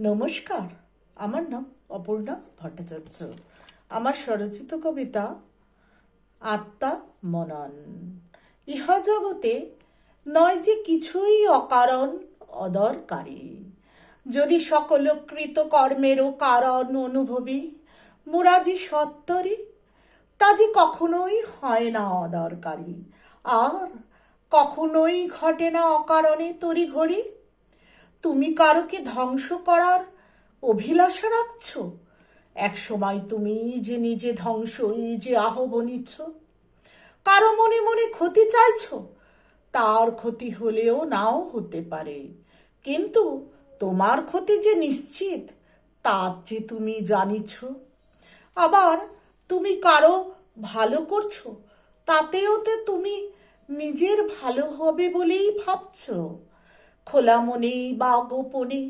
নমস্কার, আমার নাম অপর্ণা ভট্টাচার্য। আমার স্বরচিত কবিতা আত্মা মনন। ইহা জগতে নয় যে কিছুই অকারণ অদরকারী, যদি সকল কৃতকর্মেরও কারণ অনুভবী মুরাজি সত্তরী, তা যে কখনোই হয় না অদরকারী, আর কখনোই ঘটে না অকারণে তড়িঘড়ি। তুমি কারোকে ধ্বংস করার অভিলাষা রাখছ, এক সময় তুমি যে নিজে ধ্বংসই যে আহ্বানিচ্ছ। কারো মনে মনে ক্ষতি চাইছ, তার ক্ষতি হলেও নাও হতে পারে, কিন্তু তোমার ক্ষতি যে নিশ্চিত তা যে তুমি জানিছ। আবার তুমি কারো ভালো করছো, তাতেও তো তুমি নিজের ভালো হবে বলেই ভাবছ। খোলা মনে বা গোপনে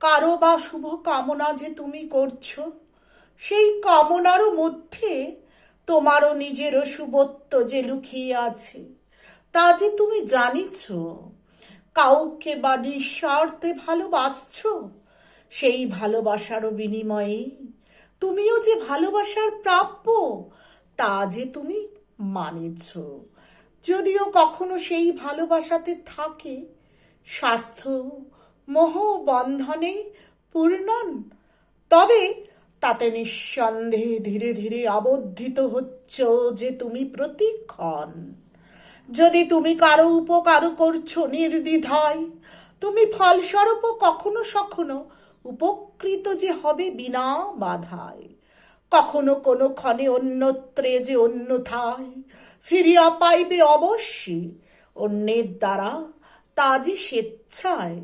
কারো বা শুভ কামনা যে তুমি করছো, সেই কামনারও মধ্যে তোমারও নিজেরও শুভত্ব যে লুকিয়ে আছে, তা যে তুমি জানিছ। কাউকে বা নিঃস্বার্থে ভালোবাসছো, সেই ভালোবাসারও বিনিময়ে তুমিও যে ভালোবাসার প্রাপ্য, তা যে তুমি মানিছ। যদিও কখনো সেই ভালোবাসাতে থাকে স্বার্থ মোহ বন্ধনে পূর্ণন, তবে তাতে নিঃসন্দেহে ধীরে ধীরে আবদ্ধিত হচ্ছ যে তুমি প্রতিক্ষণ। যদি তুমি কারো উপকার করছো নির্দ্বিধায়, তুমি ফলস্বরূপ কখনো সখনো উপকৃত যে হবে বিনা বাধায়। কখনো কোনো ক্ষণে অন্যত্রে যে অন্যথায় ফিরিয়া পাইবে অবশ্যই অন্যের দ্বারা, তা যে স্বেচ্ছায়।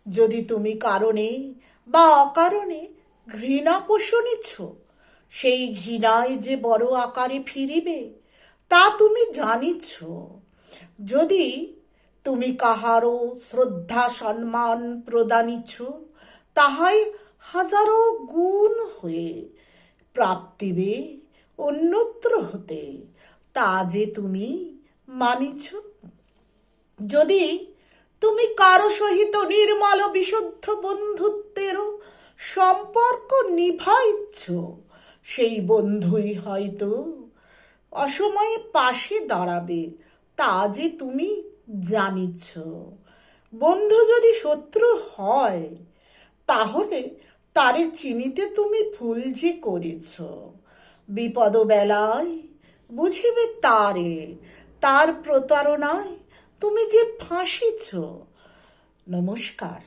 যদি তুমি কারণে বা অকারণে ঘৃণা পোষণিছ, সেই ঘৃণায় যে বড় আকারে ফিরিবে তা তুমি জানিছ। যদি তুমি কাহারও শ্রদ্ধা সম্মান প্রদানিছ, তাহাই হাজারো গুণ হয়ে প্রাপ্তিবে অন্যত্র হতে, তা যে তুমি মানিছ। যদি তুমি কারো সহিত নির্মল বিশুদ্ধ বন্ধুত্বেরও সম্পর্ক নিভাইছ, সেই বন্ধুই হয়তো অসময়ে পাশে দাঁড়াবে, তা যে তুমি জানিছ। বন্ধু যদি শত্রু হয়, তাহলে তারে চিনিতে তুমি ভুল যে করেছ। বিপদ বেলায় বুঝিবে তারে, তার প্রতারণায় তুমি যে ফাঁসিছ। নমস্কার।